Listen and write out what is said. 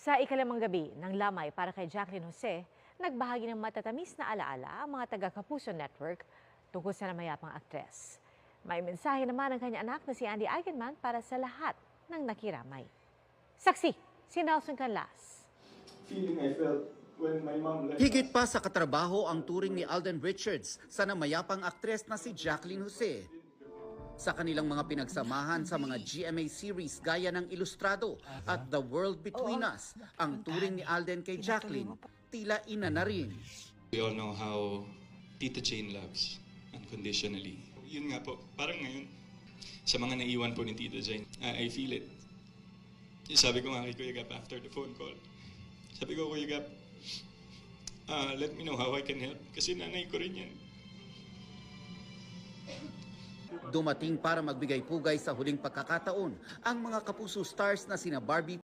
Sa ikalimang gabi ng lamay para kay Jacqueline Jose, nagbahagi ng matatamis na alaala ang mga taga-Kapuso Network tungkol sa namayapang aktres. May mensahe naman ang kanyang anak na si Andy Eigenman para sa lahat ng nakiramay. Saksi, si Nelson Canlas. Feeling I felt when my mom left. Higit pa sa katrabaho ang turing ni Alden Richards sa namayapang aktres na si Jacqueline Jose. Sa kanilang mga pinagsamahan sa mga GMA series gaya ng Ilustrado at The World Between Us, ang turing ni Alden kay Jacqueline, tila ina na rin. We all know how Tita Jane loves unconditionally. Yun nga po, parang ngayon, sa mga naiwan po ni Tita Jane, I feel it. Sabi ko nga kay Kuya Gap after the phone call, sabi ko, Kuya Gap, let me know how I can help kasi nanay ko rin yan. Dumating para magbigay pugay sa huling pagkakataon ang mga Kapuso stars na sina Barbie